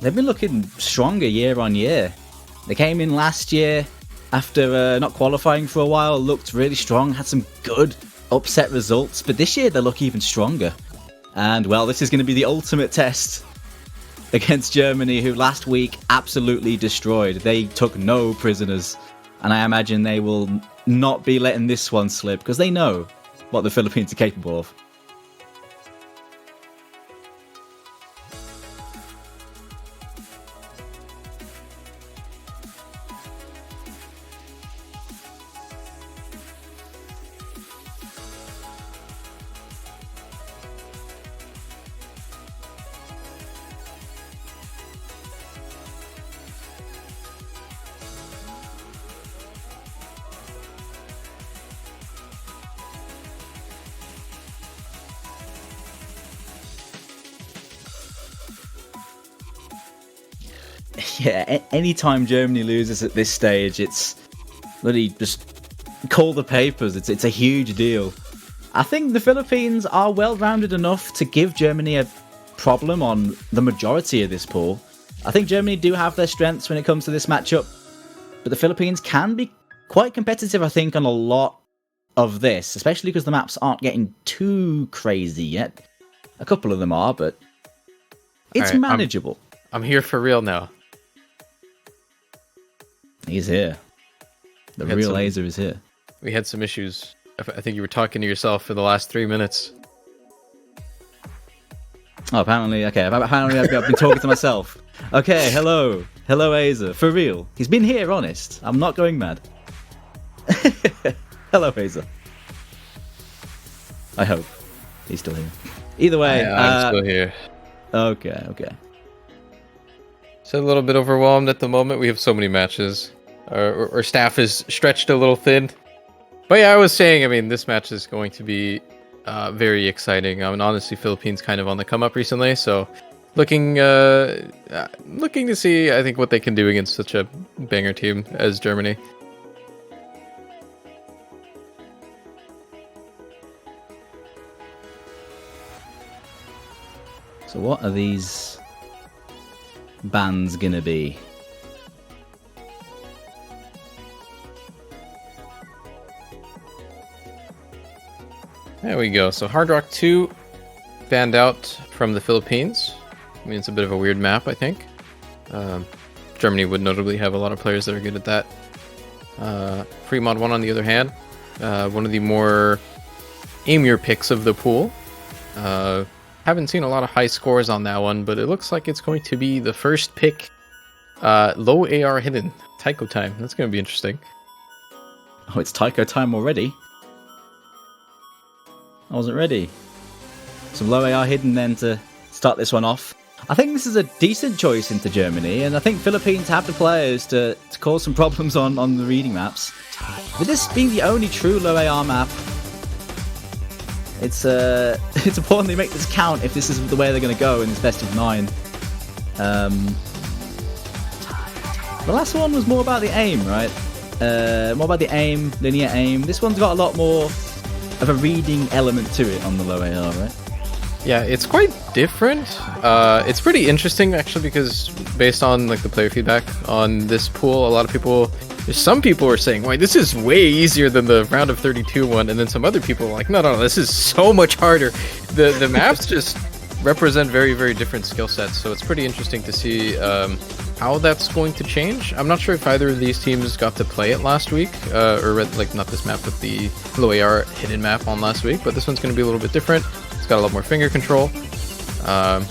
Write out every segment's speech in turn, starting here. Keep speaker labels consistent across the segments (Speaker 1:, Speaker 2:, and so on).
Speaker 1: they've been looking stronger year on year. They came in last year after not qualifying for a while, looked really strong, had some good upset results, but this year they look even stronger. And, well, this is going to be the ultimate test against Germany, who last week absolutely destroyed. They took no prisoners, and I imagine they will not be letting this one slip, because they know what the Philippines are capable of. Yeah, anytime Germany loses at this stage, it's really just call the papers. It's a huge deal. I think the Philippines are well-rounded enough to give Germany a problem on the majority of this pool. I think Germany do have their strengths when it comes to this matchup, but the Philippines can be quite competitive, I think, on a lot of this, especially because the maps aren't getting too crazy yet. A couple of them are, but it's manageable.
Speaker 2: I'm here for real now.
Speaker 1: He's here. The real laser is here.
Speaker 2: We had some issues. I think you were talking to yourself for the last 3 minutes.
Speaker 1: Oh, apparently I've been talking to myself. Okay, hello. Hello, Azer. For real. He's been here, honest. I'm not going mad. Hello, Azer. I hope. He's still here. Either way.
Speaker 2: I'm still here.
Speaker 1: Okay.
Speaker 2: So a little bit overwhelmed at the moment. We have so many matches. Our staff is stretched a little thin. But yeah, I was saying, I mean, this match is going to be very exciting. I mean, honestly, Philippines kind of on the come up recently. So looking to see, I think, what they can do against such a banger team as Germany.
Speaker 1: So what are these bands gonna be?
Speaker 2: There we go. So Hard Rock 2 banned out from the Philippines. I mean, it's a bit of a weird map, I think. Germany would notably have a lot of players that are good at that. Free Mod 1, on the other hand, one of the more aimier picks of the pool. Haven't seen a lot of high scores on that one, but it looks like it's going to be the first pick. Low AR hidden. Taiko time. That's going to be interesting.
Speaker 1: Oh, it's Taiko time already? I wasn't ready. Some low AR hidden then to start this one off. I think this is a decent choice into Germany, and I think Philippines have the players to cause some problems on the reading maps. With this being the only true low AR map, it's important they make this count if this is the way they're going to go in this best of 9. The last one was more about the aim, right? More about the aim, linear aim. This one's got a lot more of a reading element to it on the low AR, right?
Speaker 2: Yeah, it's quite different. It's pretty interesting, actually, because based on like the player feedback on this pool, a lot of people, some people are saying, "Wait, this is way easier than the round of 32 one," and then some other people are like, "No, this is so much harder." The maps just represent very, very different skill sets, so it's pretty interesting to see how that's going to change. I'm not sure if either of these teams got to play it last week, or like not this map, but the low AR hidden map on last week. But this one's going to be a little bit different. It's got a lot more finger control. I'm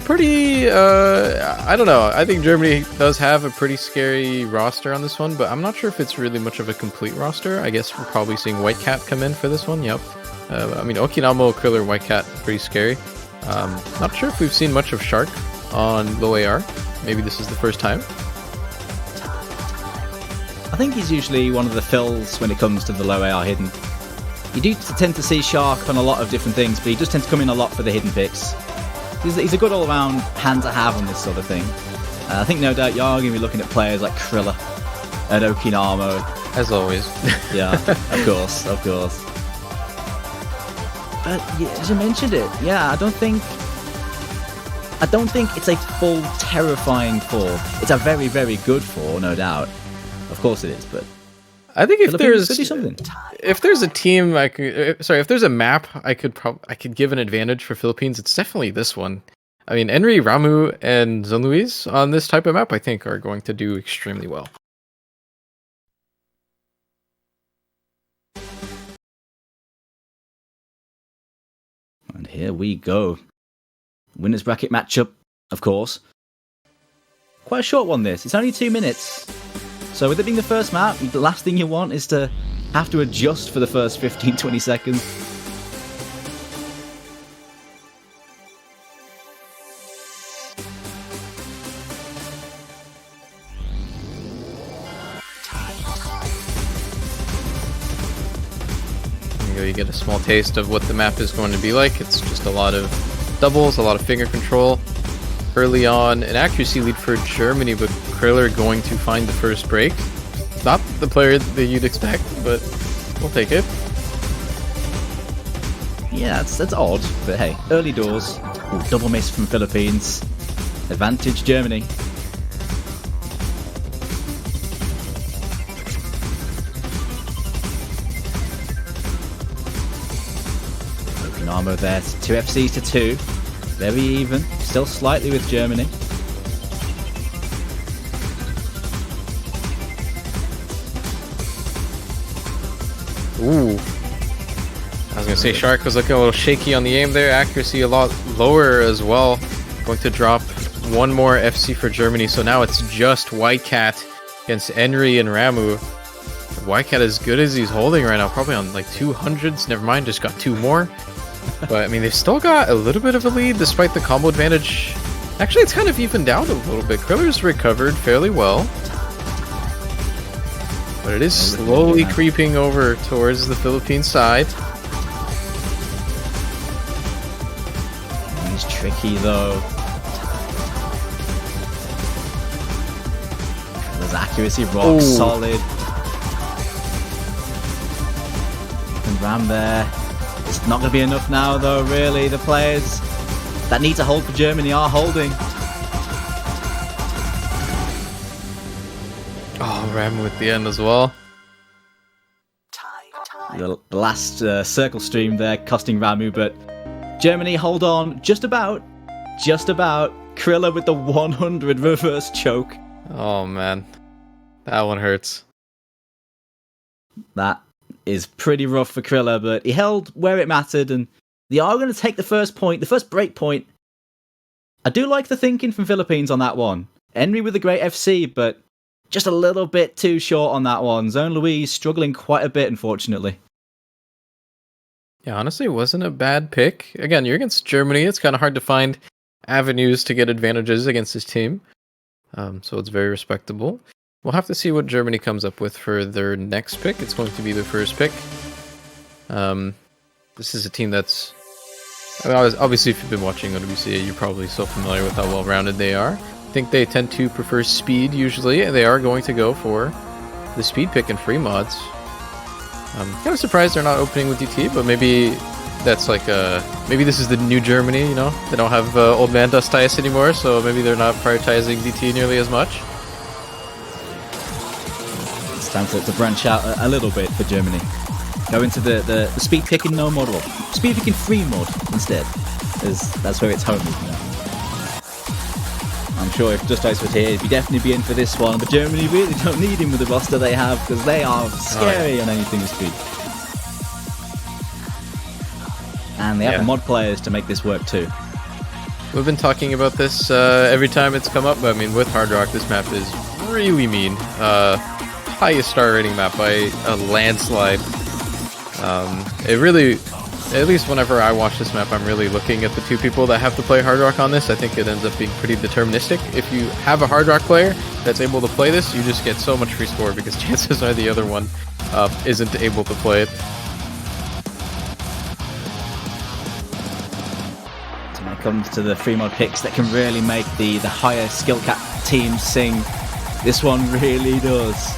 Speaker 2: pretty, I don't know. I think Germany does have a pretty scary roster on this one, but I'm not sure if it's really much of a complete roster. I guess we're probably seeing White Cat come in for this one. Yep. I mean, Okinamo, Kriller, White Cat, pretty scary. Not sure if we've seen much of Shark on low AR. Maybe this is the first time.
Speaker 1: I think he's usually one of the fills when it comes to the low AR hidden. You do tend to see Shark on a lot of different things, but he does tend to come in a lot for the hidden picks. He's a good all-round hand to have on this sort of thing. I think no doubt you're going to be looking at players like Kriller and Okinamo.
Speaker 2: As always.
Speaker 1: Yeah, of course. But yeah, as you mentioned it, yeah, I don't think I don't think it's a full terrifying 4. It's a very, very good 4, no doubt. Of course it is, but
Speaker 2: I think if
Speaker 1: Philippines could do something.
Speaker 2: if there's a team if there's a map I could give an advantage for Philippines, it's definitely this one. I mean, Enri, Ramu, and Zonluis on this type of map, I think, are going to do extremely well.
Speaker 1: And here we go. Winners bracket matchup, of course. Quite a short one, this. It's only 2 minutes. So with it being the first map, the last thing you want is to have to adjust for the first 15-20 seconds.
Speaker 2: You get a small taste of what the map is going to be like. It's just a lot of doubles, a lot of finger control. Early on, an accuracy lead for Germany, but Kriller going to find the first break. Not the player that you'd expect, but we'll take it.
Speaker 1: Yeah, that's odd, but hey, early doors. Ooh, double miss from Philippines. Advantage Germany. Open armor there, 2 FCs to 2. Very even, still slightly with Germany.
Speaker 2: Ooh. I was going to say Shark was looking a little shaky on the aim there. Accuracy a lot lower as well. Going to drop one more FC for Germany. So now it's just White Cat against Enri and Ramu. White Cat as good as he's holding right now. Probably on like 200s. Never mind, just got 2 more. But I mean, they've still got a little bit of a lead despite the combo advantage. Actually, it's kind of evened out a little bit. Kriller's recovered fairly well. But it is slowly creeping over towards the Philippine side.
Speaker 1: He's tricky though. His accuracy rock solid. And Ram there. It's not going to be enough now though, really. The players that need to hold for Germany are holding.
Speaker 2: Oh, Ram with the end as well.
Speaker 1: The last circle stream there costing Ramu, but Germany hold on just about. Kriller with the 100 reverse choke.
Speaker 2: Oh man, that one hurts.
Speaker 1: That is pretty rough for Kriller, but he held where it mattered, and they are going to take the first point, the first break point. I do like the thinking from Philippines on that one. Enri with a great FC, but just a little bit too short on that one. Zone Louise struggling quite a bit, unfortunately.
Speaker 2: Yeah, honestly, it wasn't a bad pick. Again, you're against Germany. It's kind of hard to find avenues to get advantages against this team. So it's very respectable. We'll have to see what Germany comes up with for their next pick. It's going to be their first pick. This is a team that's... I mean, obviously, if you've been watching OWC, you're probably so familiar with how well-rounded they are. I think they tend to prefer speed, usually, and they are going to go for the speed pick and free mods. I'm kind of surprised they're not opening with DT, but maybe that's like maybe this is the new Germany, you know? They don't have old man Dust Ice anymore, so maybe they're not prioritizing DT nearly as much.
Speaker 1: It's time to branch out a little bit for Germany. Go into the speed picking no mod, or speed picking free mod instead. That's where it's home, isn't it? I'm sure if Dust Ice was here, he'd definitely be in for this one, but Germany really don't need him with the roster they have, because they are scary on anything with speed. And they have the mod players to make this work too.
Speaker 2: We've been talking about this every time it's come up, but I mean, with Hard Rock, this map is really mean. Highest star rating map by a landslide. It really, at least whenever I watch this map, I'm really looking at the 2 people that have to play Hard Rock on this. I think it ends up being pretty deterministic. If you have a Hard Rock player that's able to play this, you just get so much free score because chances are the other one isn't able to play it.
Speaker 1: So when it comes to the free mod picks that can really make the higher skill cap teams sing, this one really does.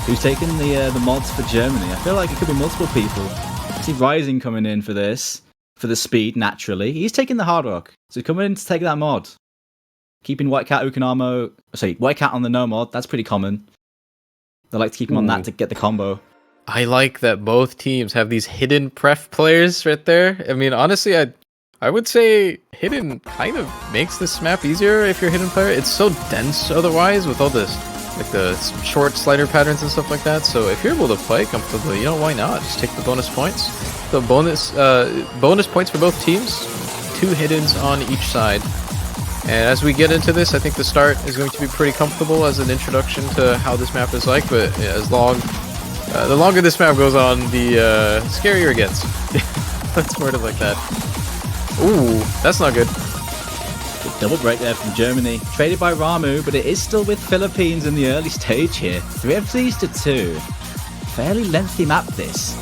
Speaker 1: Who's taking the mods for Germany? I feel like it could be multiple people. I see Rising coming in for this. for the speed, naturally. He's taking the hard rock. So he's coming in to take that mod. Keeping White Cat White Cat on the no mod, that's pretty common. They like to keep him on that to get the combo.
Speaker 2: I like that both teams have these hidden pref players right there. I mean, honestly, I would say hidden kind of makes this map easier if you're a hidden player. It's so dense otherwise with all this, like the short slider patterns and stuff like that. So if you're able to play comfortably, why not? Just take the bonus points. The bonus points for both teams. 2 hiddens on each side. And as we get into this, I think the start is going to be pretty comfortable as an introduction to how this map is like. But the longer this map goes on, the scarier it gets. Let's word it like that. Ooh, that's not good.
Speaker 1: Good double break there from Germany. Traded by Ramu, but it is still with Philippines in the early stage here. 3 FCs to 2. Fairly lengthy map this.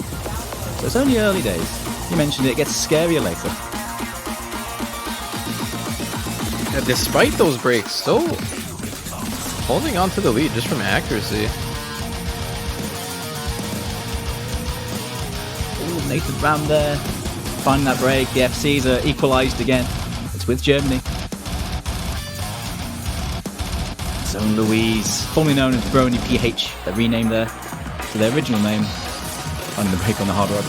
Speaker 1: So it's only early days. You mentioned it gets scarier later.
Speaker 2: Despite those breaks, still holding on to the lead just from accuracy.
Speaker 1: Ooh, Nathan Ram there. Finding that break. The FCs are equalised again. It's with Germany. Zone Louise, formerly known as Brony PH, they're renamed there to their original name. Finding the break on the hard rock.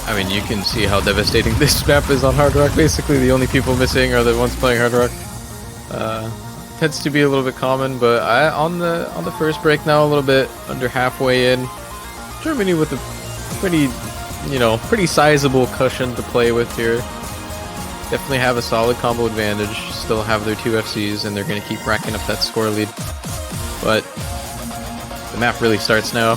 Speaker 2: I mean, you can see how devastating this map is on Hard Rock. Basically, the only people missing are the ones playing Hard Rock. Tends to be a little bit common, but on the first break now, a little bit under halfway in. Germany with a pretty sizable cushion to play with here. Definitely have a solid combo advantage. Still have their 2 FCs, and they're going to keep racking up that score lead. But the map really starts now.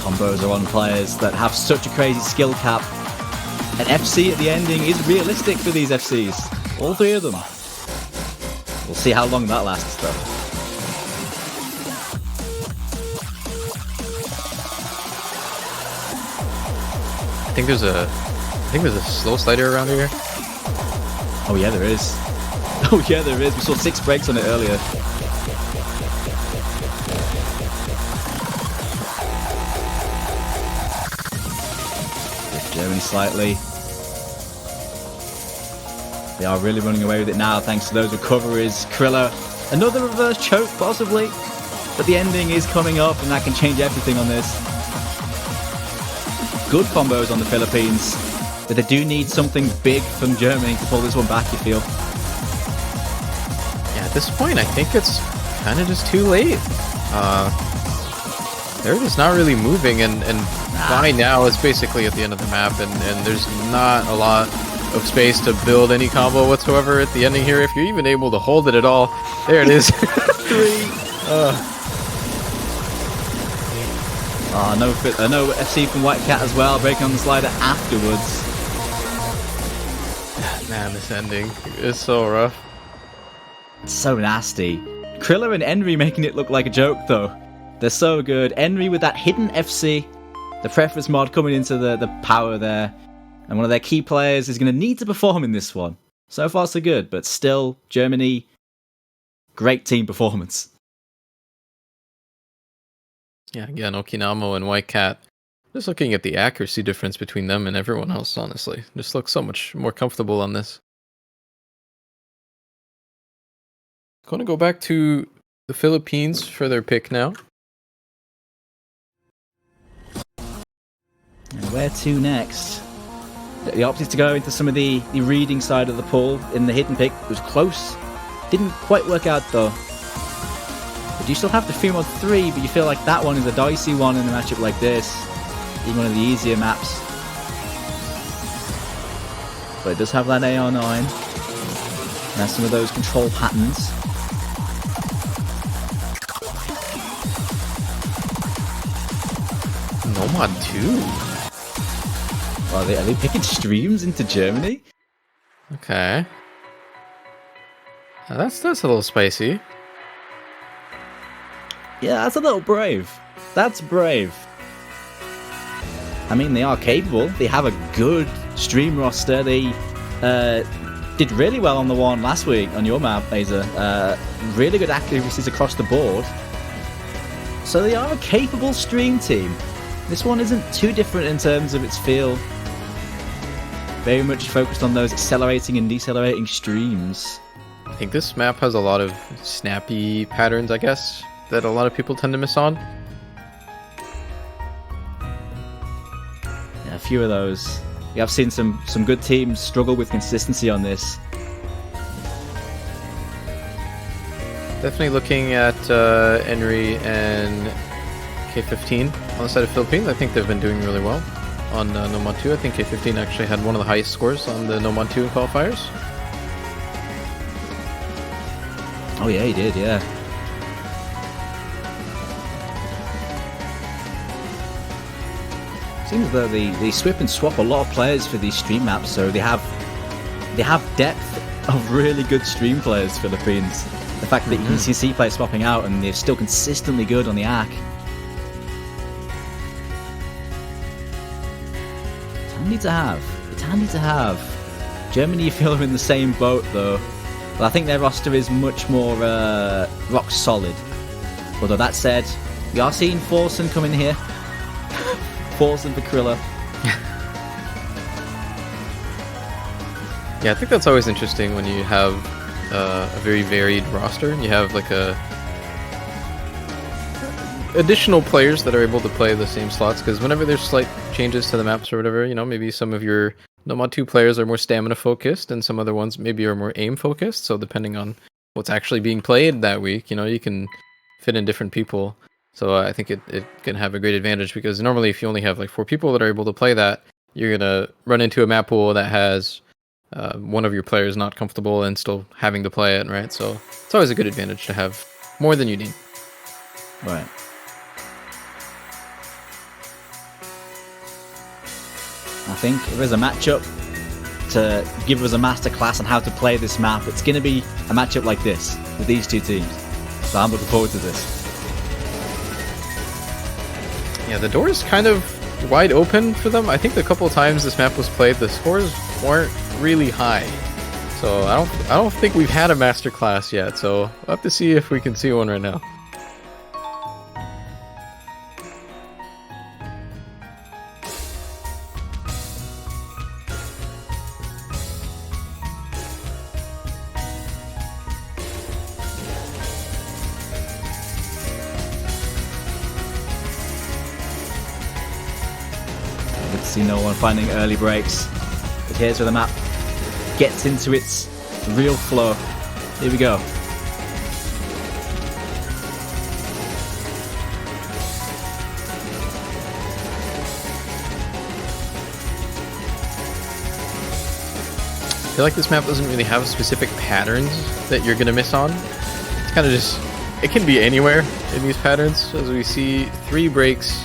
Speaker 1: Combos are on players that have such a crazy skill cap. An FC at the ending is realistic for these FCs. All 3 of them. We'll see how long that lasts though.
Speaker 2: I think there's a slow slider around here.
Speaker 1: Oh yeah, there is. Oh yeah, there is. We saw 6 breaks on it earlier. Germany slightly. They are really running away with it now thanks to those recoveries. Kriller, another reverse choke possibly, but the ending is coming up and that can change everything on this. Good combos on the Philippines, but they do need something big from Germany to pull this one back, you feel?
Speaker 2: Yeah, at this point I think it's kind of just too late. They're just not really moving, and by now it's basically at the end of the map, and there's not a lot of space to build any combo whatsoever at the ending here, if you're even able to hold it at all. There it is. 3.
Speaker 1: No FC from White Cat as well, breaking on the slider afterwards.
Speaker 2: Man, this ending is so rough.
Speaker 1: It's so nasty. Kriller and Enry making it look like a joke though. They're so good. Enry with that hidden FC. The preference mod coming into the power there. And one of their key players is going to need to perform in this one. So far so good, but still, Germany, great team performance.
Speaker 2: Yeah, again, Okinamo and White Cat. Just looking at the accuracy difference between them and everyone else, honestly. Just looks so much more comfortable on this. Going to go back to the Philippines for their pick now.
Speaker 1: And where to next? The option to go into some of the reading side of the pool in the hidden pick. It was close. Didn't quite work out though. But you still have the free mod 3, but you feel like that one is a dicey one in a matchup like this. Even one of the easier maps. But it does have that AR9. And has some of those control patterns.
Speaker 2: Nomad 2.
Speaker 1: Are they picking streams into Germany?
Speaker 2: Okay. Now that's a little spicy.
Speaker 1: Yeah, that's a little brave. That's brave. I mean, they are capable. They have a good stream roster. They did really well on the one last week on your map, Aza. Really good accuracies across the board. So they are a capable stream team. This one isn't too different in terms of its feel. Very much focused on those accelerating and decelerating streams.
Speaker 2: I think this map has a lot of snappy patterns, I guess, that a lot of people tend to miss on.
Speaker 1: Yeah, a few of those. Yeah, I've seen some good teams struggle with consistency on this.
Speaker 2: Definitely looking at Henry and K15 on the side of Philippines. I think they've been doing really well on No Mod 2. I think K15 actually had one of the highest scores on the No Mod 2 qualifiers.
Speaker 1: Oh yeah, he did, yeah. Seems as though they swip and swap a lot of players for these stream maps, so they have depth of really good stream players, Philippines. The fact that you can see players swapping out and they're still consistently good on the ACK. It's handy to have. It's handy to have. Germany, you feel, are in the same boat though. But I think their roster is much more rock solid. Although that said, we are seeing Forsen come in here. Forsen for Krilla.
Speaker 2: Yeah, I think that's always interesting when you have a very varied roster and you have like additional players that are able to play the same slots, because whenever there's slight changes to the maps or whatever, you know, maybe some of your No Mod 2 players are more stamina focused and some other ones maybe are more aim focused, so depending on what's actually being played that week, you know, you can fit in different people. So I think it can have a great advantage, because normally if you only have like 4 people that are able to play that, you're gonna run into a map pool that has one of your players not comfortable and still having to play it, right? So it's always a good advantage to have more than you need.
Speaker 1: Right. I think if there's a matchup to give us a masterclass on how to play this map, it's going to be a matchup like this with these two teams. So I'm looking forward to this.
Speaker 2: Yeah, the door is kind of wide open for them. I think the couple of times this map was played, the scores weren't really high. So I don't think we've had a master class yet. So we'll have to see if we can see one right now.
Speaker 1: Good to see no one finding early breaks. But here's where the map gets into its real flow. Here we go.
Speaker 2: I feel like this map doesn't really have specific patterns that you're gonna miss on. It's kind of just, it can be anywhere in these patterns. As we see 3 breaks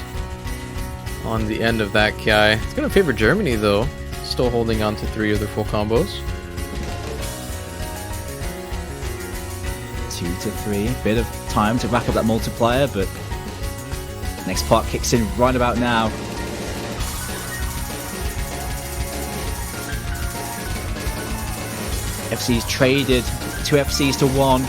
Speaker 2: on the end of that guy. It's gonna favor Germany though, still holding on to 3 of their full combos.
Speaker 1: 2 to 3, bit of time to rack up that multiplier, but next part kicks in right about now. FC's traded 2 FCs to 1.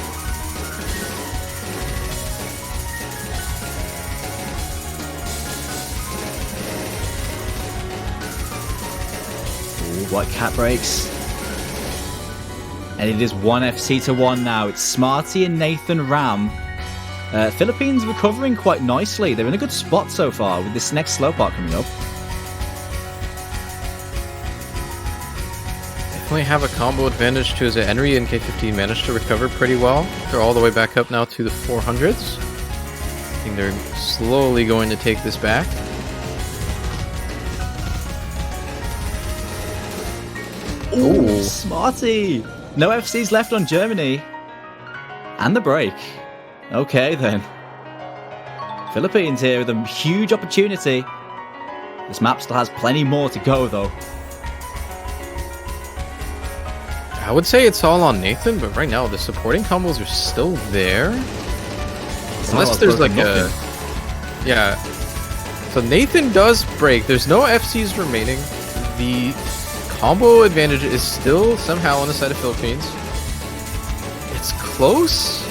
Speaker 1: Ooh, white cat breaks. And it is 1 FC to 1 now. It's Smarty and Nathan Ram. Philippines recovering quite nicely. They're in a good spot so far with this next slow part coming up.
Speaker 2: Definitely have a combo advantage too, as Henry and K15 managed to recover pretty well. They're all the way back up now to the 400s. I think they're slowly going to take this back.
Speaker 1: Ooh, Smarty! No FCs left on Germany. And the break. Okay then. Philippines here with a huge opportunity. This map still has plenty more to go though.
Speaker 2: I would say it's all on Nathan, but right now the supporting combos are still there. Unless there's like a... Yeah. So Nathan does break. There's no FCs remaining. The combo advantage is still somehow on the side of Philippines. It's close.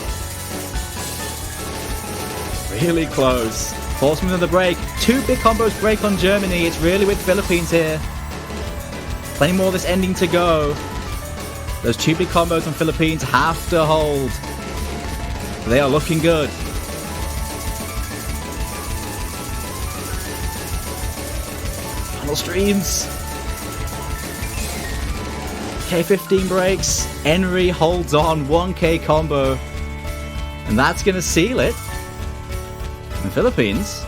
Speaker 1: Really close. Forcing the break. 2 big combos break on Germany. It's really with Philippines here. Plenty more of this ending to go. Those 2 big combos on Philippines have to hold. They are looking good. Final streams. K15 breaks. Henry holds on. 1K combo. And that's going to seal it. The Philippines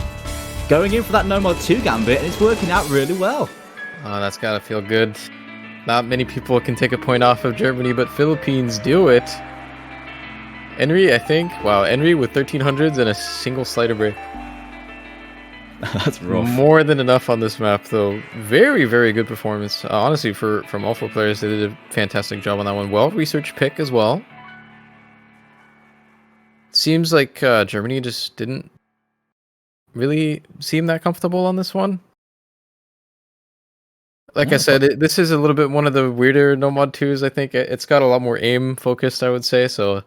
Speaker 1: going in for that no mod 2 gambit, and it's working out really well.
Speaker 2: Oh, that's gotta feel good. Not many people can take a point off of Germany, but Philippines do it. Henry, I think. Wow, Henry with 1300s and a single slider break.
Speaker 1: That's rough.
Speaker 2: More than enough on this map, though. Very, very good performance. Honestly, from all 4 players, they did a fantastic job on that one. Well-researched pick as well. Seems like Germany just didn't really seem that comfortable on this one. Like I said, this is a little bit one of the weirder no mod 2s. I think it's got a lot more aim focused, I would say. So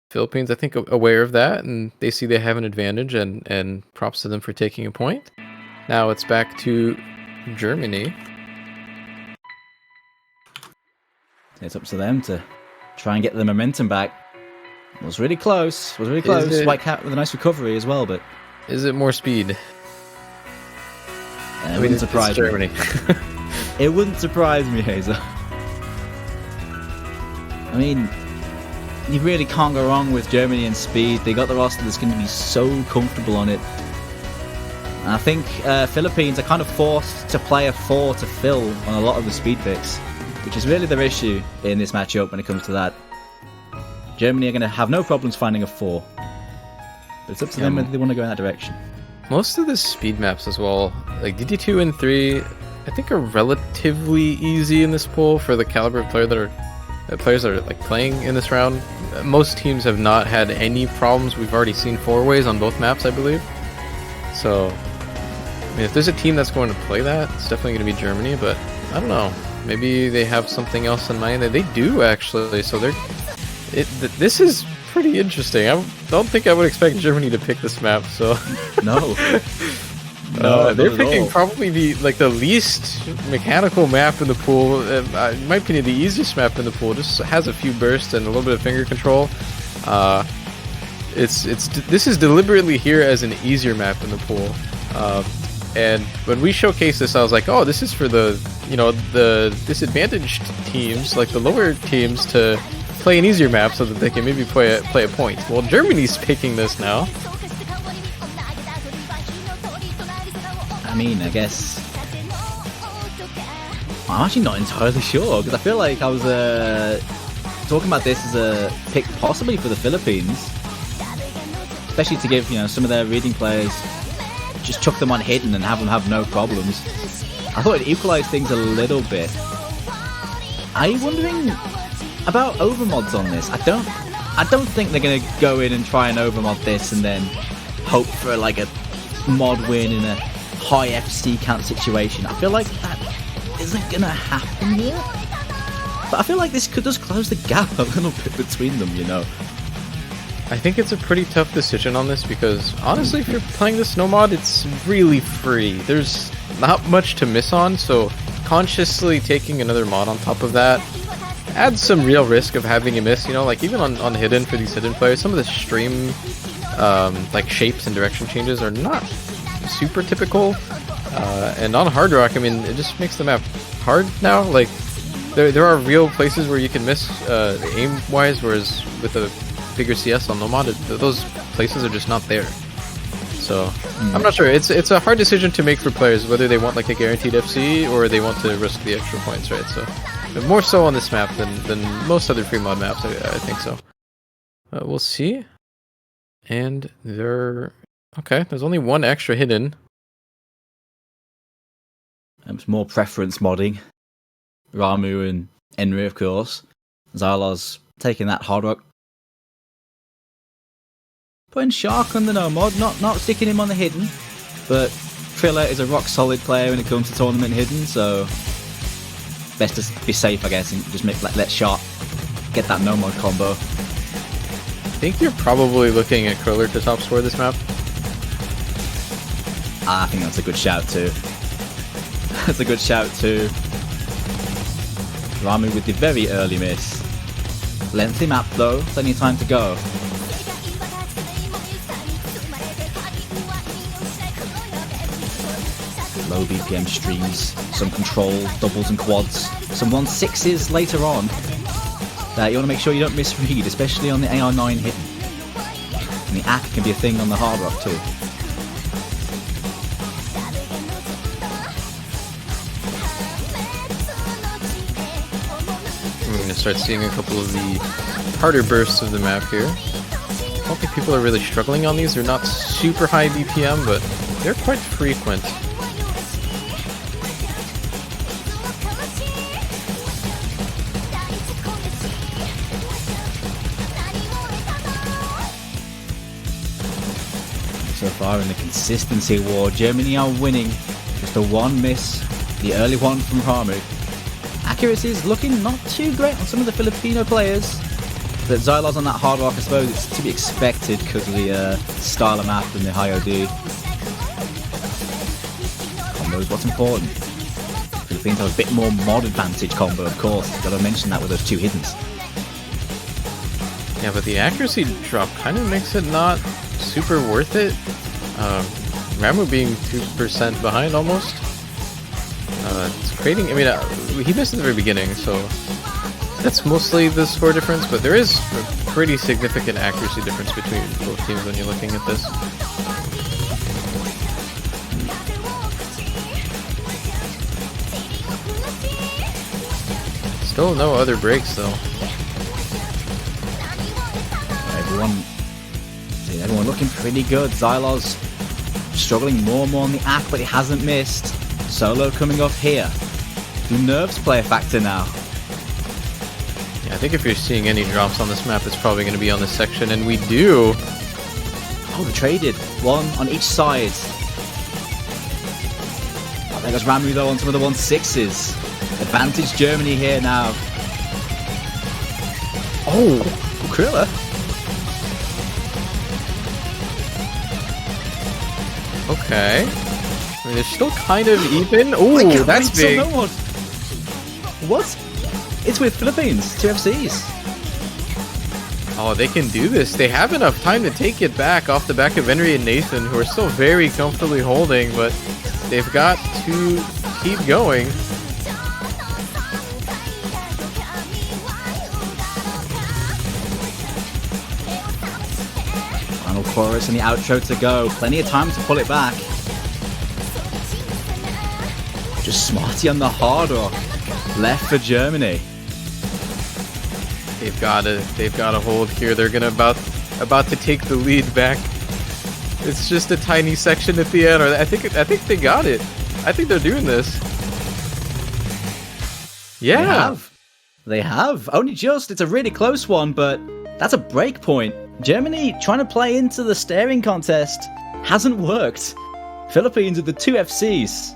Speaker 2: Philippines, I think, aware of that, and they see they have an advantage, and props to them for taking a point. Now it's back to Germany.
Speaker 1: It's up to them to try and get the momentum back. It was really close. White Cat with a nice recovery as well, but
Speaker 2: is it more speed?
Speaker 1: It wouldn't surprise me. It wouldn't surprise me, Hazer. I mean, you really can't go wrong with Germany and speed. They got the roster that's going to be so comfortable on it. And I think Philippines are kind of forced to play a 4 to fill on a lot of the speed picks, which is really their issue in this matchup when it comes to that. Germany are going to have no problems finding a 4. But it's up to them whether they want to go in that direction.
Speaker 2: Most of the speed maps as well, like DD2 and 3, I think are relatively easy in this pool for the caliber of players that are like playing in this round. Most teams have not had any problems. We've already seen 4-ways on both maps, I believe. So, I mean, if there's a team that's going to play that, it's definitely going to be Germany, but I don't know. Maybe they have something else in mind. They do, actually, so this is pretty interesting. I don't think I would expect Germany to pick this map, so...
Speaker 1: No.
Speaker 2: They're picking probably the least mechanical map in the pool. In my opinion, the easiest map in the pool. Just has a few bursts and a little bit of finger control. This is deliberately here as an easier map in the pool. And when we showcased this, I was like, oh, this is for the disadvantaged teams, like the lower teams, to play an easier map so that they can maybe play a point. Well, Germany's picking this now.
Speaker 1: I mean, I guess I'm actually not entirely sure, because I feel like I was talking about this as a pick possibly for the Philippines, especially to give some of their reading players, just chuck them on hidden and have them have no problems. I thought it equalized things a little bit. Are you wondering about overmods on this? I don't think they're gonna go in and try and overmod this and then hope for like a mod win in a high FC count situation. I feel like that isn't gonna happen here. But I feel like this could just close the gap a little bit between them,
Speaker 2: I think it's a pretty tough decision on this because honestly, if you're playing this no mod, it's really free. There's not much to miss on, so consciously taking another mod on top of that adds some real risk of having a miss. Like even on hidden, for these hidden players, some of the stream like shapes and direction changes are not super typical, and on Hard Rock, I mean, it just makes the map hard now. Like there are real places where you can miss aim wise, whereas with a bigger CS on Nomad, those places are just not there. So I'm not sure. It's a hard decision to make for players whether they want like a guaranteed FC or they want to risk the extra points, right? So more so on this map than most other free mod maps, I think so. We'll see. And there's only one extra hidden.
Speaker 1: It's more preference modding. Ramu and Enri, of course. Zyla's taking that Hard Rock. Putting Shark on the no mod, not sticking him on the hidden. But Triller is a rock solid player when it comes to tournament hidden, so best to be safe, I guess, and just let shot get that no mod combo.
Speaker 2: I think you're probably looking at Curler to top score this map.
Speaker 1: I think that's a good shout too. That's a good shout too. Ramu with the very early miss. Lengthy map though, plenty of time to go. Low BPM streams, some control, doubles and quads, some 1/6s later on. That you want to make sure you don't misread, especially on the AR9 hidden. And the ACK can be a thing on the hard rock too.
Speaker 2: We're going to start seeing a couple of the harder bursts of the map here. I don't think people are really struggling on these. They're not super high BPM, but they're quite frequent.
Speaker 1: So far in the consistency war, Germany are winning. Just a one miss, the early one from Ramu. Accuracy is looking not too great on some of the Filipino players. But Xylos on that hard rock, I suppose it's to be expected because of the style of map and the high OD. Combo is what's important. Philippines have a bit more mod advantage combo, of course. Gotta mention that with those two hiddens.
Speaker 2: Yeah, but the accuracy drop kind of makes it not super worth it. Ramu being 2% behind almost. It's creating, I mean, he missed at the very beginning, so that's mostly the score difference, but there is a pretty significant accuracy difference between both teams when you're looking at this. Still no other breaks though.
Speaker 1: Everyone looking pretty good. Xylos struggling more and more on the ACK, but he hasn't missed. Solo coming off here. Do nerves play a factor now?
Speaker 2: Yeah, I think if you're seeing any drops on this map, it's probably going to be on this section, and we do.
Speaker 1: Oh, they traded. One on each side. Oh, there goes Ramu though on some of the 1/6s. Advantage Germany here now. Oh, Krilla.
Speaker 2: Okay. I mean, they're still kind of even. Ooh, that's big.
Speaker 1: No one. What? It's with Philippines, 2 FCs.
Speaker 2: Oh, they can do this. They have enough time to take it back off the back of Henry and Nathan, who are still very comfortably holding, but they've got to keep going.
Speaker 1: Final chorus and the outro to go. Plenty of time to pull it back. Just Smarty on the hard rock. Left for Germany.
Speaker 2: They've got to hold here. They're gonna about to take the lead back. It's just a tiny section at the end. Or I think they got it. I think they're doing this. Yeah,
Speaker 1: They have. Only just. It's a really close one, but that's a break point. Germany trying to play into the staring contest hasn't worked. Philippines with the 2 FCs.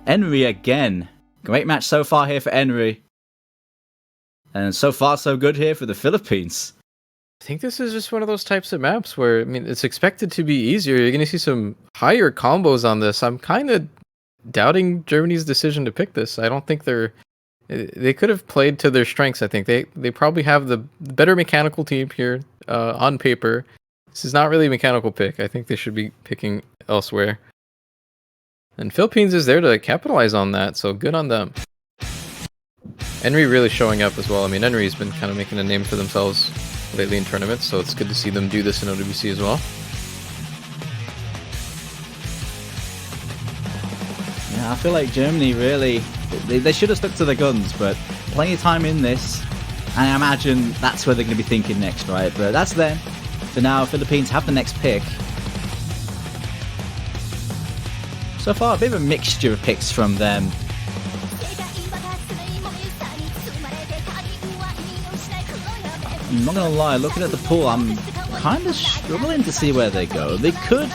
Speaker 1: Henry again. Great match so far here for Henry. And so far so good here for the Philippines.
Speaker 2: I think this is just one of those types of maps where, I mean, it's expected to be easier. You're going to see some higher combos on this. I'm kind of doubting Germany's decision to pick this. I don't think they could have played to their strengths. I think they probably have the better mechanical team here on paper. This is not really a mechanical pick. I think they should be picking elsewhere. And Philippines is there to capitalize on that, so good on them. Henry really showing up as well. I mean, Henry's been kind of making a name for themselves lately in tournaments, so it's good to see them do this in OWC as well.
Speaker 1: Yeah, I feel like Germany really, they should have stuck to their guns, but plenty of time in this, and I imagine that's where they're going to be thinking next, right? But that's them. For now, Philippines have the next pick. So far, a bit of a mixture of picks from them. I'm not gonna lie, looking at the pool, I'm kind of struggling to see where they go. They could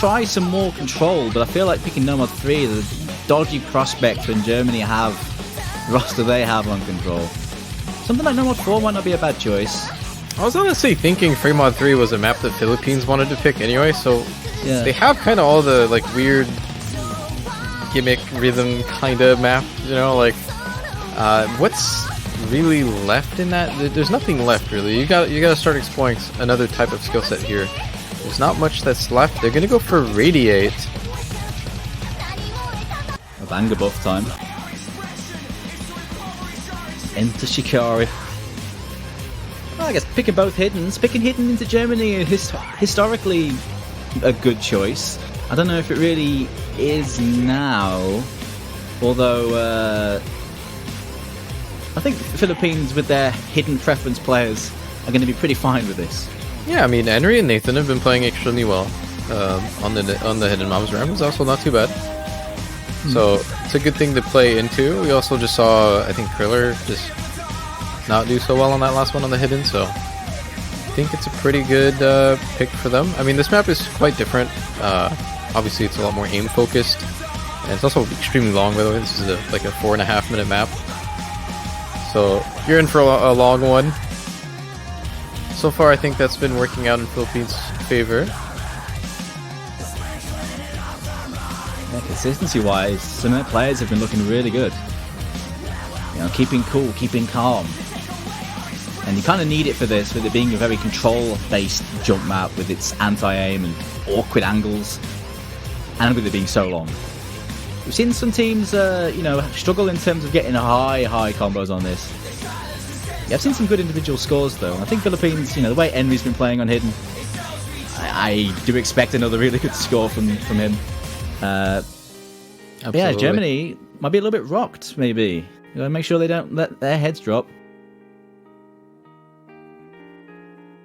Speaker 1: try some more control, but I feel like picking Nomad 3 is a dodgy prospect when Germany have the roster they have on control. Something like Nomad 4 might not be a bad choice.
Speaker 2: I was honestly thinking Fremont 3 was a map that Philippines wanted to pick anyway, so
Speaker 1: Yeah.
Speaker 2: they have kind of all the like weird gimmick rhythm kind of map, you know, like what's really left in that? There's nothing left really. You gotta start exploring another type of skill set here. There's not much that's left. They're gonna go for Radiate.
Speaker 1: A banger buff time. Into Shikari. Well, I guess picking both hiddens. Picking hidden into Germany is historically a good choice. I don't know if it really is now. Although, I think the Philippines, with their hidden preference players, are going to be pretty fine with this.
Speaker 2: Yeah, I mean, Henry and Nathan have been playing extremely well on the Hidden Mobs ramp. It's also not too bad. So it's a good thing to play into. We also just saw, I think, Kriller just not do so well on that last one on the Hidden, so I think it's a pretty good pick for them. I mean, this map is quite different. Obviously, it's a lot more aim-focused, and it's also extremely long, by the way. This is like a 4.5-minute map. So you're in for a long one. So far, I think that's been working out in Philippines' favor.
Speaker 1: Yeah, consistency-wise, some of their players have been looking really good. You know, keeping cool, keeping calm. And you kind of need it for this, with it being a very control-based jump map with its anti-aim and awkward angles, and with it being so long. We've seen some teams, you know, struggle in terms of getting high combos on this. Yeah, I've seen some good individual scores though. I think Philippines, you know, the way Envy's been playing on Hidden, I do expect another really good score from him. Yeah, Germany might be a little bit rocked, maybe. You know, make sure they don't let their heads drop.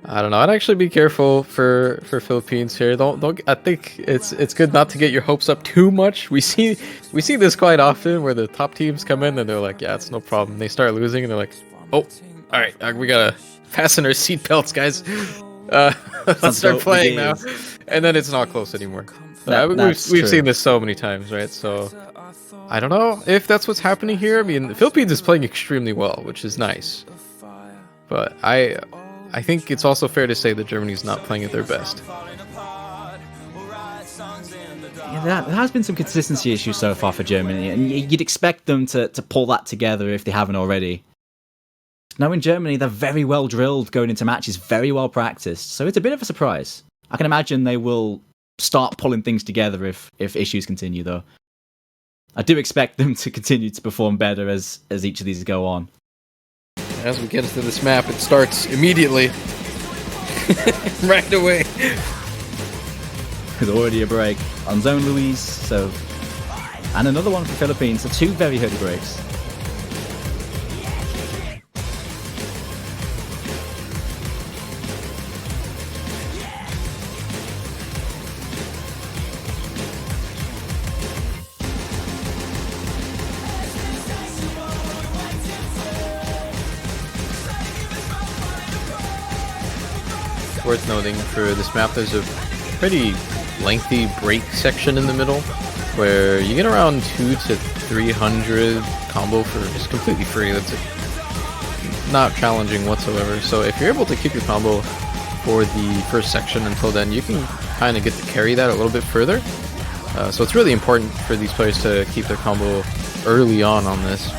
Speaker 2: I don't know. I'd actually be careful for Philippines here. Don't. I think it's good not to get your hopes up too much. We see this quite often where the top teams come in and they're like, yeah, it's no problem. They start losing and they're like, oh, all right, we gotta fasten our seatbelts, guys. Let's start playing now. And then it's not close anymore. We've seen this so many times, right? So I don't know if that's what's happening here. I mean, the Philippines is playing extremely well, which is nice. But I think it's also fair to say that Germany's not playing at their best.
Speaker 1: Yeah, there has been some consistency issues so far for Germany, and you'd expect them to pull that together if they haven't already. Now in Germany, they're very well drilled going into matches, very well practiced, so it's a bit of a surprise. I can imagine they will start pulling things together if issues continue, though. I do expect them to continue to perform better as each of these go on.
Speaker 2: As we get into this map, it starts immediately. Right away.
Speaker 1: There's already a break on Zone Louise, so... And another one for Philippines, so two very early breaks.
Speaker 2: Worth noting for this map, there's a pretty lengthy break section in the middle where you get around 200 to 300 combo for just completely free. That's not challenging whatsoever. So if you're able to keep your combo for the first section until then, you can kind of get to carry that a little bit further. So it's really important for these players to keep their combo early on this.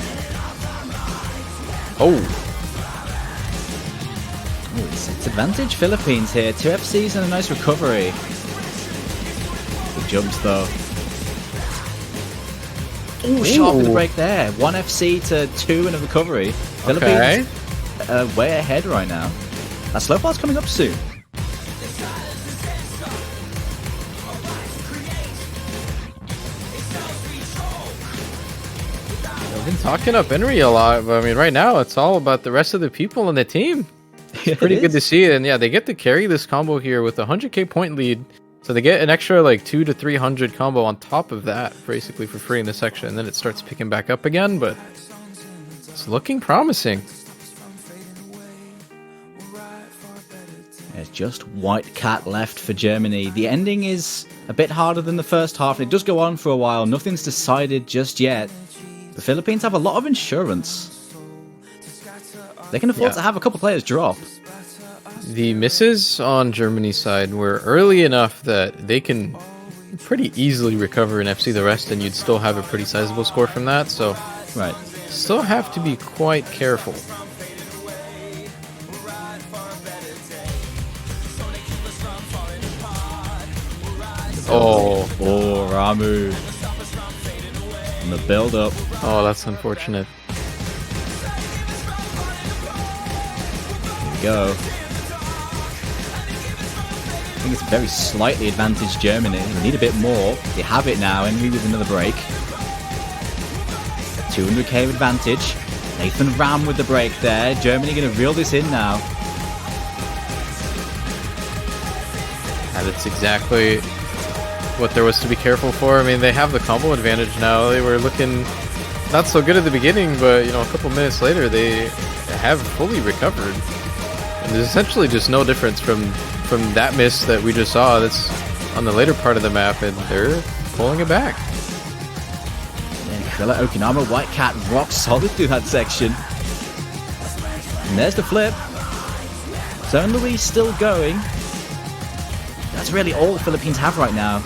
Speaker 2: Oh!
Speaker 1: It's advantage Philippines here. 2 FCs and a nice recovery. Good jumps though. Ooh, sharp with the break there. 1 FC to 2 and a recovery.
Speaker 2: Okay.
Speaker 1: Philippines way ahead right now. That slow part's coming up soon.
Speaker 2: I've been talking up Henry a lot, but I mean right now it's all about the rest of the people on the team. It's pretty good to see it, and yeah, they get to carry this combo here with a 100k point lead, so they get an extra like 200 to 300 combo on top of that, basically for free in this section, and then it starts picking back up again, but it's looking promising.
Speaker 1: There's just White Cat left for Germany. The ending is A bit harder than the first half, and it does go on for a while. Nothing's decided just yet. The Philippines have a lot of insurance. They can afford to have a couple players drop.
Speaker 2: The misses on Germany's side were early enough that they can pretty easily recover and FC the rest, and you'd still have a pretty sizable score from that, so
Speaker 1: Right.
Speaker 2: still have to be quite careful. Oh,
Speaker 1: Ramu. And the build-up.
Speaker 2: oh, that's unfortunate.
Speaker 1: Here we go. I think it's very slightly advantaged Germany. They need a bit more. They have it now. Henry with another break. 200k of advantage. Nathan Ram with the break there. Germany going to reel this in now.
Speaker 2: And it's exactly what there was to be careful for. I mean, they have the combo advantage now. They were looking not so good at the beginning, but you know, a couple minutes later, they have fully recovered. And there's essentially just no difference from that miss that we just saw. That's on the later part of the map, and they're pulling it back.
Speaker 1: And Krilla Okinawa, White Cat, rock solid through that section. And there's the flip. Zone Louis still going. That's really all the Philippines have right now.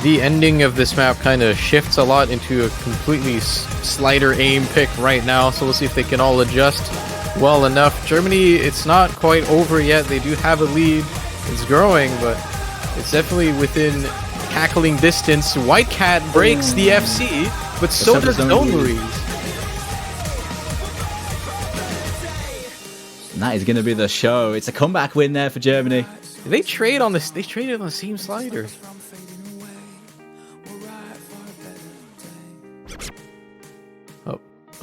Speaker 2: The ending of this map kind of shifts a lot into a completely slider aim pick right now, so we'll see if they can all adjust well enough. Germany, it's not quite over yet. They do have a lead. It's growing, but it's definitely within tackling distance. White Cat breaks the FC, but so does Zone Louis.
Speaker 1: And that is going to be the show. It's a comeback win there for Germany.
Speaker 2: They trade on this. They traded on the same slider.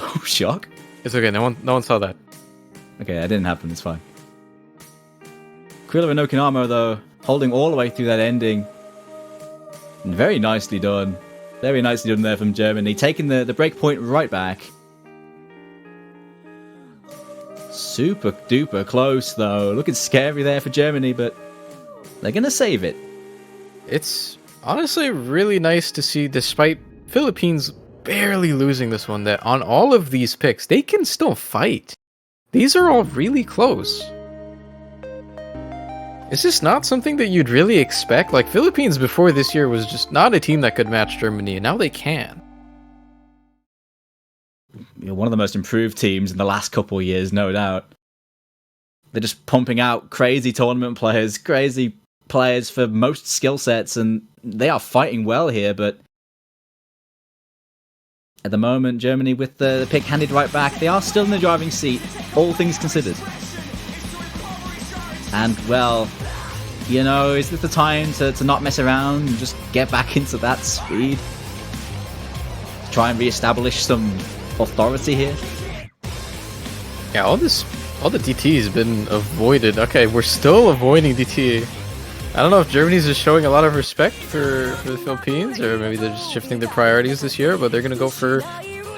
Speaker 1: Oh, shock.
Speaker 2: It's okay. No one saw that.
Speaker 1: Okay, that didn't happen. It's fine. Krilla and Okinawa, though, holding all the way through that ending. And very nicely done. Very nicely done there from Germany. Taking the break point right back. Super duper close, though. Looking scary there for Germany, but they're going to save it.
Speaker 2: It's honestly really nice to see, despite Philippines barely losing this one, that on all of these picks, they can still fight. These are all really close. Is this not something that you'd really expect? Like, Philippines before this year was just not a team that could match Germany, and now they can.
Speaker 1: You know, one of the most improved teams in the last couple of years, no doubt. They're just pumping out crazy tournament players, crazy players for most skill sets, and they are fighting well here, but at the moment, Germany with the pick handed right back. They are still in the driving seat, all things considered. And, well, you know, is this the time to not mess around and just get back into that speed? Try and re-establish some authority here?
Speaker 2: Yeah, all the DT has been avoided. Okay, we're still avoiding DT. I don't know if Germany's just showing a lot of respect for the Philippines, or maybe they're just shifting their priorities this year, but they're going to go for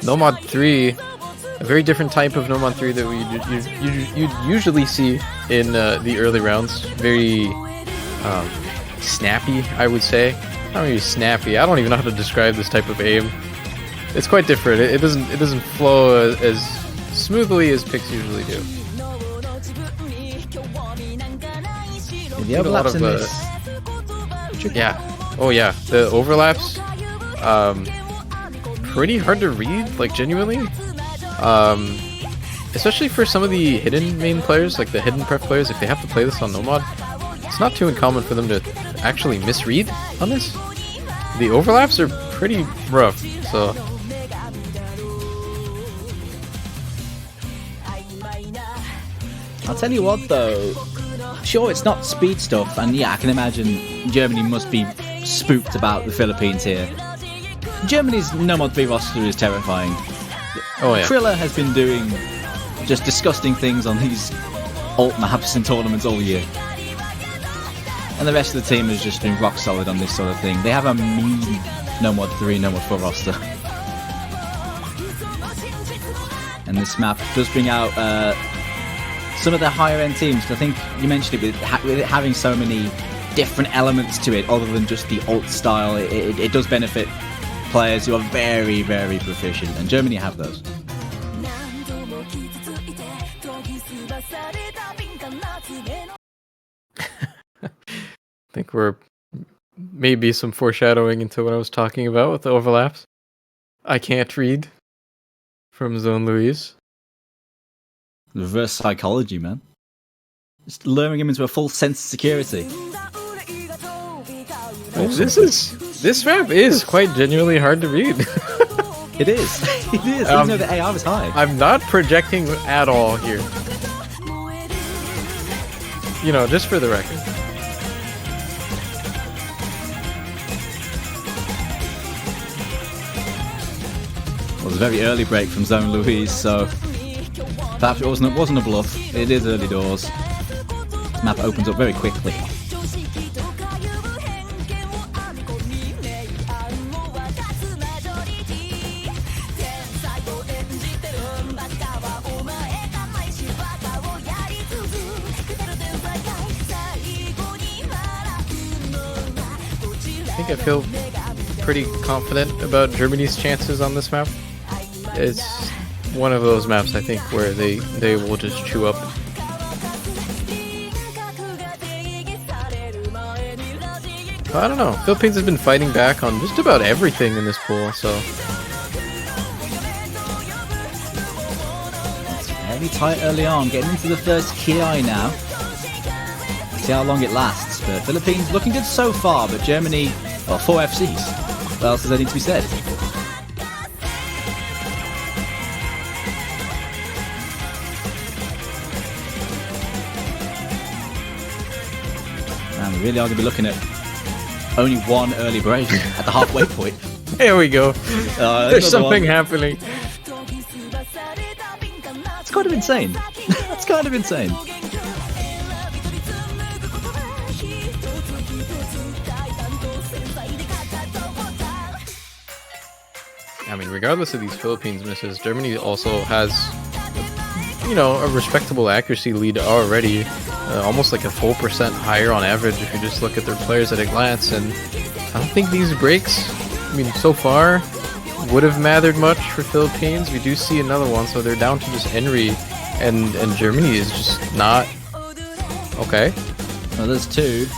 Speaker 2: Nomad 3, a very different type of Nomad 3 that you'd usually see in the early rounds. Very snappy, I would say. Not really snappy. I don't even know how to describe this type of aim. It's quite different. It doesn't flow as smoothly as picks usually do.
Speaker 1: The overlaps in this.
Speaker 2: Yeah. Oh yeah. The overlaps, pretty hard to read, like genuinely. Especially for some of the hidden main players, like the hidden prep players, if they have to play this on Nomad, it's not too uncommon for them to actually misread on this. The overlaps are pretty rough, so.
Speaker 1: I'll tell you what, though. Sure, it's not speed stuff, and yeah, I can imagine Germany must be spooked about the Philippines here. Germany's Nomad 3 roster is terrifying.
Speaker 2: Oh yeah.
Speaker 1: Krilla has been doing just disgusting things on these alt maps and tournaments all year. And the rest of the team has just been rock solid on this sort of thing. They have a mean Nomad 3, Nomad 4 roster. And this map does bring out some of the higher end teams. I think you mentioned it with it having so many different elements to it other than just the alt style. It does benefit players who are very, very proficient, and Germany have those.
Speaker 2: I think we're maybe some foreshadowing into what I was talking about with the overlaps. I can't read from Zone Louise.
Speaker 1: Reverse psychology, man. Just luring him into a false sense of security.
Speaker 2: This map is quite genuinely hard to read.
Speaker 1: It is. It is. Even though the AI was high.
Speaker 2: I'm not projecting at all here. You know, just for the record.
Speaker 1: Well, it was a very early break from Zone Louise, so perhaps it wasn't a bluff. It is early doors. This map opens up very quickly.
Speaker 2: I feel pretty confident about Germany's chances on this map. It's one of those maps, I think, where they will just chew up. I don't know. Philippines has been fighting back on just about everything in this pool, so...
Speaker 1: It's very tight early on, getting into the first KI now. See how long it lasts, but Philippines looking good so far, but Germany, well, 4 FCs. What else does there need to be said? Man, we really are going to be looking at only one early break at the halfway point.
Speaker 2: There we go. There's something happening.
Speaker 1: It's kind of insane. It's kind of insane.
Speaker 2: I mean, regardless of these Philippines misses, Germany also has, you know, a respectable accuracy lead already. Almost like a full % higher on average if you just look at their players at a glance. And I don't think these breaks, I mean, so far, would have mattered much for Philippines. We do see another one, so they're down to just Henry, and Germany is just not... Okay.
Speaker 1: Well, there's two.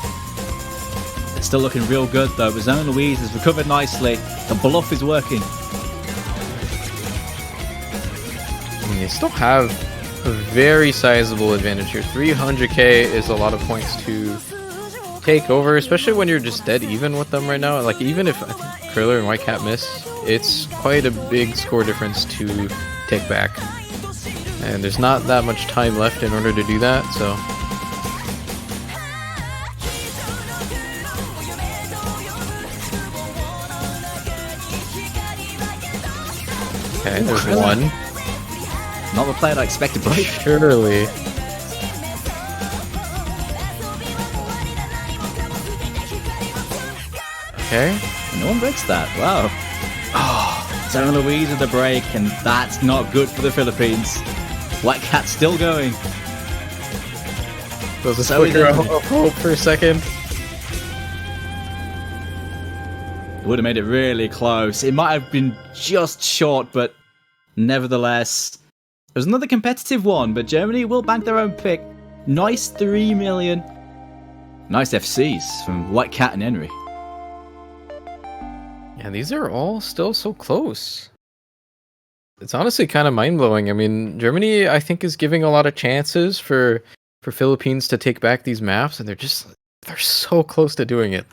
Speaker 1: It's still looking real good, though. But Zone Louise has recovered nicely. The bluff is working.
Speaker 2: They still have a very sizable advantage here. 300k is a lot of points to take over, especially when you're just dead even with them right now. Like, even if I think Kriller and White Cat miss, it's quite a big score difference to take back. And there's not that much time left in order to do that, so... Okay, there's one.
Speaker 1: Not the player I expected, right?
Speaker 2: Surely. Okay.
Speaker 1: No one breaks that. Wow. Oh, Zone Louise with the break, and that's not good for the Philippines. White Cat's still going.
Speaker 2: There's a flicker of hope for a second.
Speaker 1: Would have made it really close. It might have been just short, but nevertheless... It was another competitive one, but Germany will bank their own pick. Nice 3 million. Nice FCs from White Cat and Henry.
Speaker 2: Yeah, these are all still so close. It's honestly kind of mind-blowing. I mean, Germany, I think, is giving a lot of chances for Philippines to take back theyese maps, and they're so close to doing it.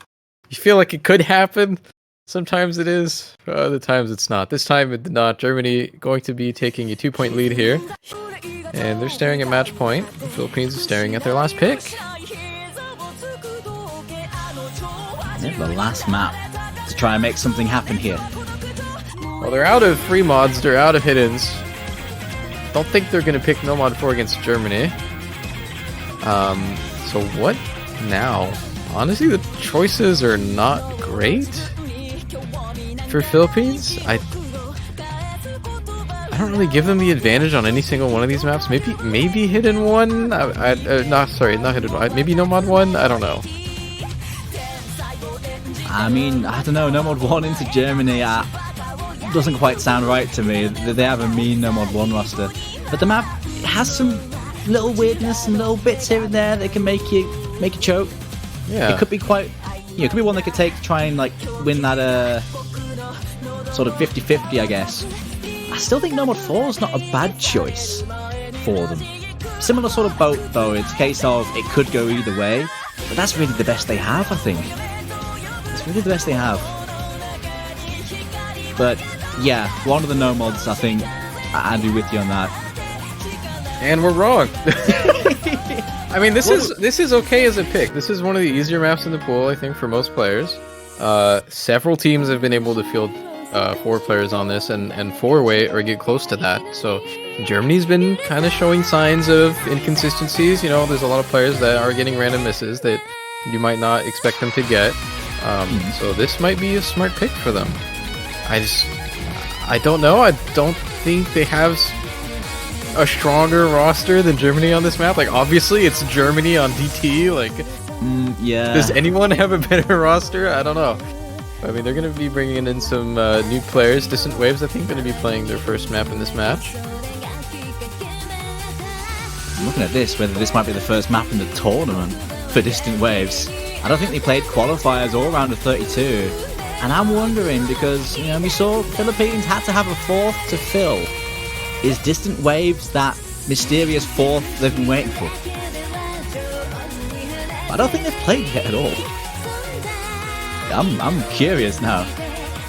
Speaker 2: You feel like it could happen. Sometimes it is, other times it's not. This time it did not. Germany going to be taking a 2-point lead here. And they're staring at match point. The Philippines are staring at their last pick.
Speaker 1: The last map to try and make something happen here.
Speaker 2: Well, they're out of free mods, they're out of hiddens. Don't think they're going to pick no mod 4 against Germany. So what now? Honestly, the choices are not great for Philippines. I don't really give them the advantage on any single one of these maps. Maybe hidden one. Not hidden one. Maybe no mod 1. I don't know.
Speaker 1: I mean, I don't know, No Mod 1 into Germany doesn't quite sound right to me. They have a mean No Mod 1 roster. But the map has some little weirdness and little bits here and there that can make you choke.
Speaker 2: Yeah.
Speaker 1: It could be quite... it could be one they could try and like win that sort of 50-50, I guess. I still think No Mod 4 is not a bad choice for them. Similar sort of boat, though. It's a case of it could go either way. But that's really the best they have, I think. It's really the best they have. But yeah, one of the No Mods, I think. I'd be with you on that.
Speaker 2: And we're wrong. I mean, this is okay as a pick. This is one of the easier maps in the pool, I think, for most players. Several teams have been able to field 4 players on this and 4-way or get close to that. So Germany's been kind of showing signs of inconsistencies. You know, there's a lot of players that are getting random misses that you might not expect them to get. So this might be a smart pick for them. I don't know. I don't think they have a stronger roster than Germany on this map. Like, obviously, it's Germany on DT. Like,
Speaker 1: yeah.
Speaker 2: Does anyone have a better roster? I don't know. I mean, they're going to be bringing in some new players. Distant Waves, I think, going to be playing their first map in this match.
Speaker 1: I'm looking at this, whether this might be the first map in the tournament for Distant Waves. I don't think they played qualifiers or round of 32. And I'm wondering, because, you know, we saw Philippines had to have a 4th to fill. Is Distant Waves that mysterious 4th they've been waiting for? I don't think they've played yet at all. I'm curious now.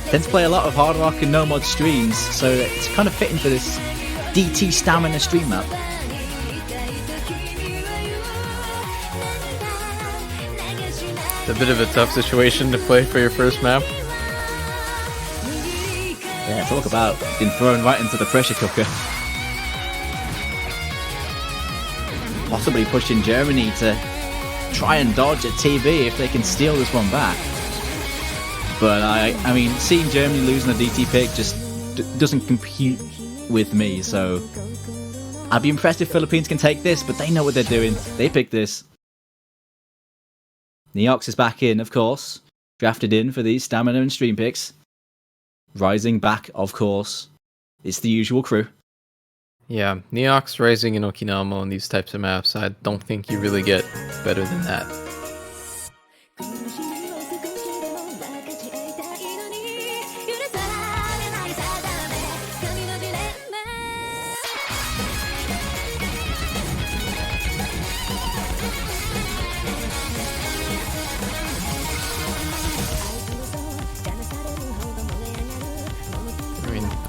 Speaker 1: Tend to play a lot of Hard Rock and No Mod streams, so it's kind of fitting for this DT stamina stream map.
Speaker 2: It's a bit of a tough situation to play for your first map.
Speaker 1: Yeah, talk about being thrown right into the pressure cooker. Possibly pushing Germany to try and dodge a TB if they can steal this one back. But I mean, seeing Germany losing a DT pick just doesn't compute with me, so I'd be impressed if Philippines can take this, but they know what they're doing. They picked this. Neox is back in, of course. Drafted in for these stamina and stream picks. Rising back, of course. It's the usual crew.
Speaker 2: Yeah, Neox, Rising, and Okinawa on these types of maps, I don't think you really get better than that.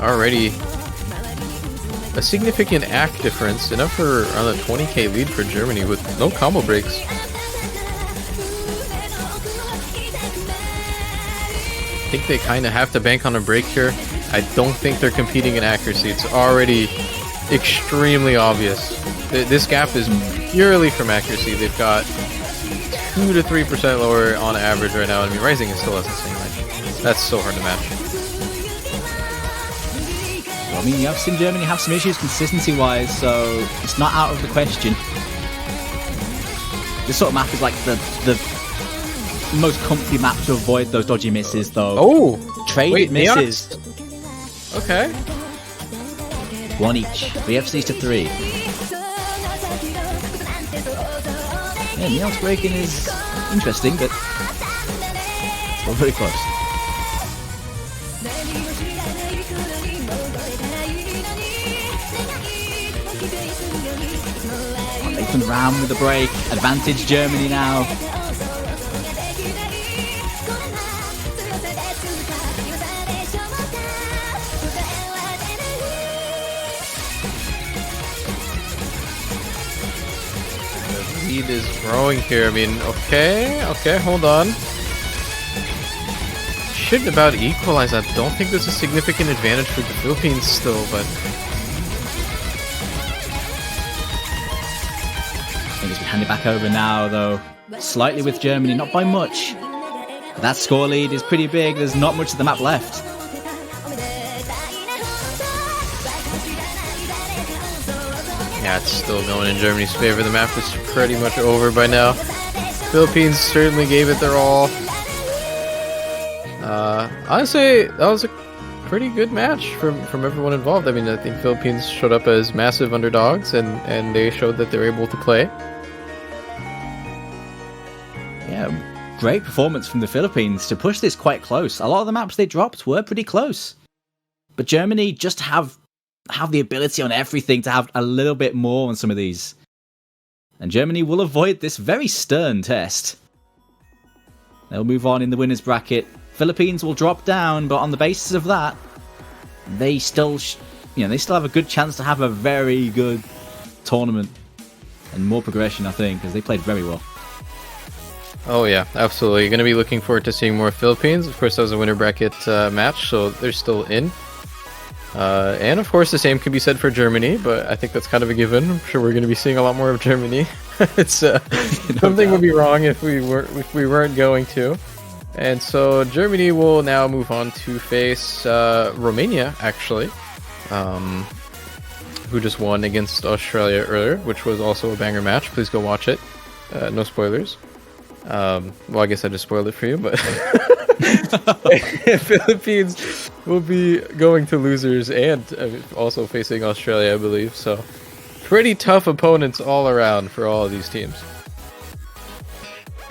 Speaker 2: Already a significant act difference, enough for around a 20k lead for Germany with no combo breaks. I think they kind of have to bank on a break here. I don't think they're competing in accuracy. It's already extremely obvious. This gap is purely from accuracy. They've got 2 to 3% lower on average right now. I mean, Rising is still has the same. Like, that's so hard to match.
Speaker 1: I mean, you have seen Germany have some issues consistency-wise, so it's not out of the question. This sort of map is like the most comfy map to avoid those dodgy misses, though.
Speaker 2: Oh!
Speaker 1: Traded misses.
Speaker 2: Neox? Okay.
Speaker 1: 1 each. VFCs to 3. Yeah, Neox breaking is interesting, but still very close. Nathan Ram with the break. Advantage Germany now.
Speaker 2: The lead is growing here. I mean, okay, hold on. Should about equalize. I don't think there's a significant advantage for the Philippines still, but
Speaker 1: I think it's handed back over now, though. Slightly with Germany, not by much. But that score lead is pretty big. There's not much of the map left.
Speaker 2: yeah, it's still going in Germany's favor. The map is pretty much over by now. Philippines certainly gave it their all. Honestly, that was a pretty good match from everyone involved. I mean, I think Philippines showed up as massive underdogs, and they showed that they're able to play.
Speaker 1: Yeah, great performance from the Philippines to push this quite close. A lot of the maps they dropped were pretty close. But Germany just have the ability on everything to have a little bit more on some of these. And Germany will avoid this very stern test. They'll move on in the winners bracket. Philippines will drop down, but on the basis of that, they still have a good chance to have a very good tournament and more progression, I think, because they played very well.
Speaker 2: Oh yeah, absolutely. You're going to be looking forward to seeing more Philippines. Of course, that was a winner bracket match, so they're still in. And of course, the same can be said for Germany, but I think that's kind of a given. I'm sure we're going to be seeing a lot more of Germany. It's something would be wrong if we weren't going to. And so Germany will now move on to face Romania, actually, who just won against Australia earlier, which was also a banger match. Please go watch it. No spoilers. Well, I guess I just spoiled it for you, but Philippines will be going to losers and also facing Australia, I believe. So pretty tough opponents all around for all of these teams.